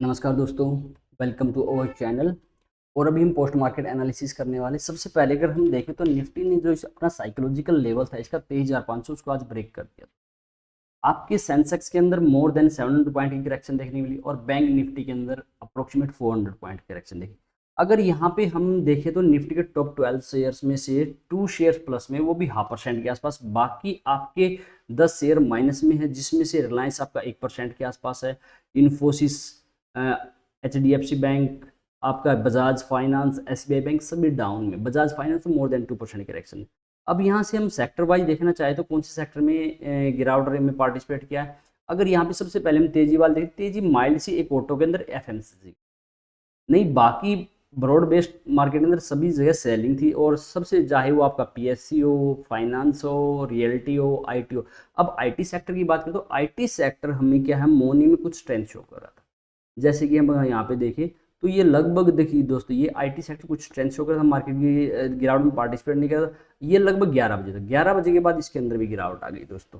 नमस्कार दोस्तों, welcome to our channel. और अभी हम पोस्ट मार्केट एनालिसिस करने वाले। सबसे पहले अगर हम देखें तो निफ्टी ने जो अपना साइकोलॉजिकल लेवल था इसका 23,500 उसको आज ब्रेक कर दिया। आपके सेंसेक्स के अंदर मोर देन 700 पॉइंट की करेक्शन देखने मिली और बैंक निफ्टी के अंदर अप्रोक्सीमेट 400 पॉइंट की करेक्शन देखी। अगर यहाँ पे हम देखें तो निफ्टी के टॉप 12 शेयर्स में से 2 शेयर्स प्लस में, वो भी 0.5% के आसपास। बाकी आपके 10 शेयर माइनस में है, जिसमें से रिलायंस आपका 1% के आसपास है, इन्फोसिस, HDFC बैंक, आपका बजाज फाइनेंस, SBI बैंक सभी डाउन में। Bajaj finance more than 2% correction. अब यहाँ से हम सेक्टर वाइज देखना चाहे तो कौन से सेक्टर में गिरावट में पार्टिसिपेट किया है। अगर यहाँ पे सबसे पहले हम तेजी वाले देखें, तेजी माइल्ड सी एक ऑटो के अंदर, FMCG नहीं, बाकी ब्रॉड बेस्ड मार्केट के अंदर सभी जगह सेलिंग थी। और सबसे चाहे वो आपका PSC हो, फाइनेंस हो, रियल्टी हो, IT हो। अब IT सेक्टर की बात करें तो IT सेक्टर हमें क्या है, मॉर्निंग में कुछ स्ट्रेंथ शो कर रहा था। जैसे कि हम यहाँ पे देखें तो ये लगभग, देखिए दोस्तों, ये IT सेक्टर कुछ स्ट्रेंथ शो कर रहा था, मार्केट की गिरावट में पार्टिसिपेट नहीं कर रहा था। ये लगभग 11 बजे तक, 11 बजे के बाद इसके अंदर भी गिरावट आ गई दोस्तों।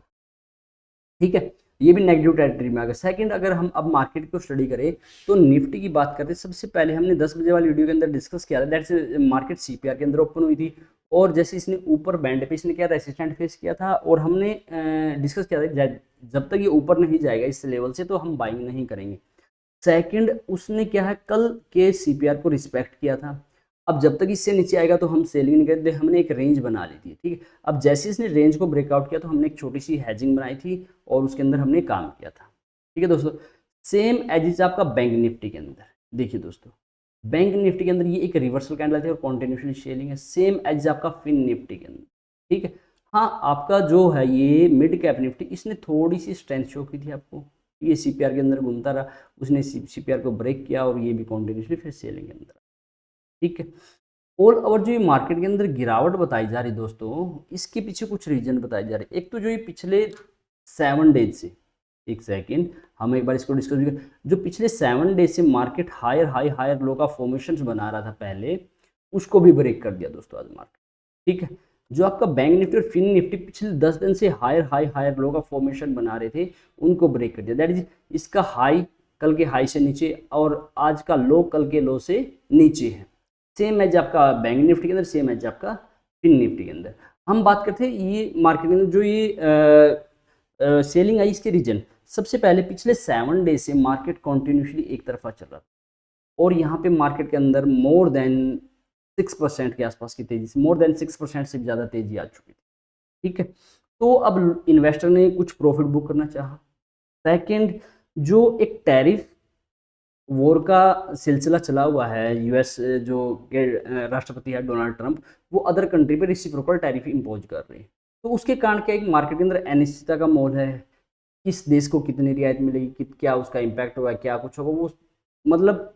ठीक है, ये भी नेगेटिव टेरिटरी में आ गया। सेकंड, अगर हम अब मार्केट को स्टडी करें तो निफ्टी की बात करते हैं। सबसे पहले हमने 10 बजे वाली वीडियो के अंदर डिस्कस किया था, दैट्स मार्केट CPR के अंदर ओपन हुई थी। और जैसे इसने ऊपर बैंड पे इसने क्या रेसिस्टेंट फेस किया था, और हमने डिस्कस किया था जब तक ये ऊपर नहीं जाएगा इस लेवल से तो हम बाइंग नहीं करेंगे। सेकंड, उसने क्या है, कल के CPR को रिस्पेक्ट किया था। अब जब तक इससे नीचे आएगा तो हम सेलिंग नहीं करते, हमने एक रेंज बना ली थी। ठीक है, अब जैसे इसने रेंज को ब्रेकआउट किया तो हमने एक छोटी सी हैजिंग बनाई थी और उसके अंदर हमने काम किया था। ठीक है दोस्तों, सेम एज इज आपका बैंक निफ्टी के अंदर। देखिए दोस्तों, बैंक निफ्टी के अंदर ये एक रिवर्सल कैंडल थी और कॉन्टिन्यूसली सेलिंग है, सेम एज आपका फिन निफ्टी के अंदर। ठीक है, हाँ, आपका जो है ये मिड कैप निफ्टी, इसने थोड़ी सी स्ट्रेंथ शो की थी आपको। ये CPR के अंदर घूमता रहा, उसने CPR को ब्रेक किया और ये भी कॉन्टिन्यूसली फिर सेलिंग के अंदर। ठीक है, ऑल ओवर जो ये मार्केट के अंदर गिरावट बताई जा रही दोस्तों, इसके पीछे कुछ रीजन बताए जा रहे। एक तो जो ये पिछले 7 डेज से, एक सेकेंड हम एक बार इसको डिस्कस करें। जो पिछले 7 डेज से market higher high higher low का फॉर्मेशन बना रहा था पहले, उसको भी ब्रेक कर दिया दोस्तों आज मार्केट। ठीक है, जो आपका बैंक निफ्टी और फिन निफ्टी पिछले 10 दिन से हायर हाई हायर लो का फॉर्मेशन बना रहे थे, उनको ब्रेक कर दिया। दैट इज, इसका हाई कल के हाई से नीचे और आज का लो कल के लो से नीचे है। सेम एज आपका बैंक निफ्टी के अंदर, सेम एज आपका फिन निफ्टी के अंदर। हम बात करते हैं ये मार्केट के अंदर जो ये सेलिंग आई, इसके रीजन। सबसे पहले पिछले 7 डेज से मार्केट कॉन्टिन्यूसली एक तरफा चल रहा था और यहाँ पे मार्केट के अंदर मोर देन 6% के आसपास की तेजी से, मोर देन 6% से ज़्यादा तेजी आ चुकी थी। ठीक है, तो अब इन्वेस्टर ने कुछ प्रॉफिट बुक करना चाहा। सेकंड, जो एक टैरिफ वॉर का सिलसिला चला हुआ है, US जो के राष्ट्रपति है डोनाल्ड ट्रंप, वो अदर कंट्री पे रेसिप्रोकल टैरिफ इम्पोज कर रहे हैं। तो उसके कारण क्या, एक मार्केट के अंदर अनिश्चितता का माहौल है। किस देश को कितनी रियायत मिलेगी, क्या उसका इम्पैक्ट होगा, क्या कुछ होगा, वो मतलब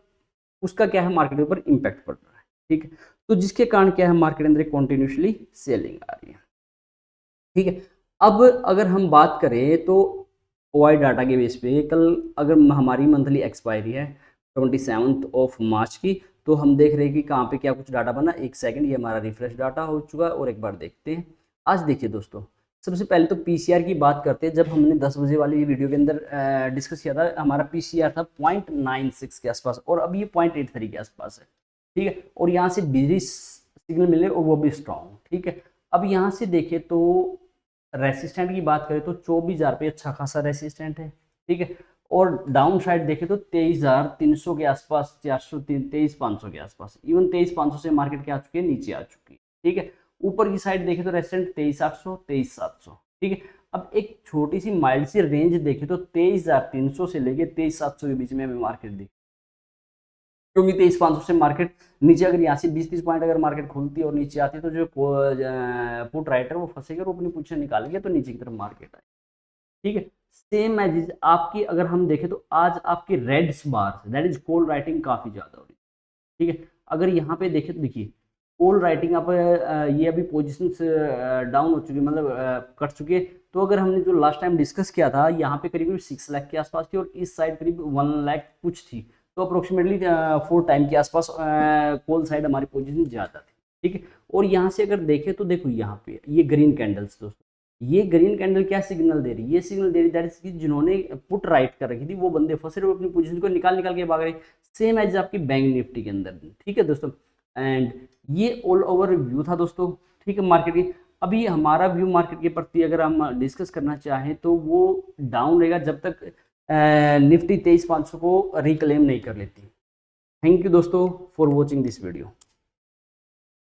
उसका क्या है, मार्केट के ऊपर इम्पैक्ट पड़ रहा है। ठीक है, तो जिसके कारण क्या है, मार्केट अंदर कंटिन्यूसली सेलिंग आ रही है। ठीक है, अब अगर हम बात करें तो OI डाटा के बेस पे कल अगर हमारी मंथली एक्सपायरी है 27 मार्च की, तो हम देख रहे हैं कि कहाँ पे क्या कुछ डाटा बना। एक सेकंड, ये हमारा रिफ्रेश डाटा हो चुका है और एक बार देखते हैं। आज देखिए दोस्तों, सबसे पहले तो PCR की बात करते हैं। जब हमने 10 बजे वाली वीडियो के अंदर डिस्कस किया था, हमारा PCR था 0.96 के आसपास और अब ये 0.83 के आसपास है। ठीक है, और यहाँ से बिजली सिग्नल मिले और वो भी स्ट्रॉन्ग। ठीक है, अब यहाँ से देखें तो रेसिस्टेंट की बात करें तो 24,000 पे अच्छा खासा रेसिस्टेंट है। ठीक है, और डाउन साइड देखें तो 23,300 के आसपास, 400, 23,500 के आसपास, इवन 23,500 से मार्केट क्या आ चुकी है, नीचे आ चुकी है। ठीक है, ऊपर की साइड देखें तो रेसिस्टेंट 23,800, 23,700। ठीक है, अब एक छोटी सी माइल्ड सी रेंज देखें तो 23,300 से लेके 23,700 के बीच में हमें मार्केट दिखी। क्योंकि 23,500 से मार्केट नीचे, अगर यहाँ से 20-30 पॉइंट अगर मार्केट खुलती है और नीचे आती है तो जो पुट राइटर वो फंसेगा और अपनी पोजीशन निकालेंगे तो नीचे की तरफ मार्केट आए। ठीक है, सेम एज आपकी अगर हम देखें तो आज आपकी red bar, that is call writing काफी ज्यादा हो रही है। ठीक है, अगर यहाँ पे देखें तो देखिए कॉल राइटिंग आप ये अभी पोजिशन डाउन हो चुकी है, मतलब कट चुकी है। तो अगर हमने जो लास्ट टाइम डिस्कस किया था, यहाँ पे करीब 6 लाख के आसपास थी और इस साइड करीब 1 लाख कुछ थी। तो अप्रोक्सीमेटली 4 टाइम के आसपास कॉल साइड हमारी पोजीशन ज्यादा थी। ठीक है, और यहाँ से अगर देखें तो देखो यहाँ पे ये ग्रीन कैंडल्स दोस्तों, ये ग्रीन कैंडल क्या सिग्नल दे रही है? ये सिग्नल दे रही दैट इज कि जिन्होंने पुट राइट कर रखी थी वो बंदे फंसे रहे, अपनी पोजीशन को निकाल निकाल के भाग रहे, सेम एज आपकी बैंक निफ्टी के अंदर। ठीक है दोस्तों, एंड ये ऑल ओवर व्यू था दोस्तों। ठीक है, मार्केट की अभी हमारा व्यू मार्केट के प्रति अगर हम डिस्कस करना चाहें तो वो डाउन रहेगा जब तक निफ्टी 23,500 को रिक्लेम नहीं कर लेती। थैंक यू दोस्तों फॉर वॉचिंग दिस वीडियो।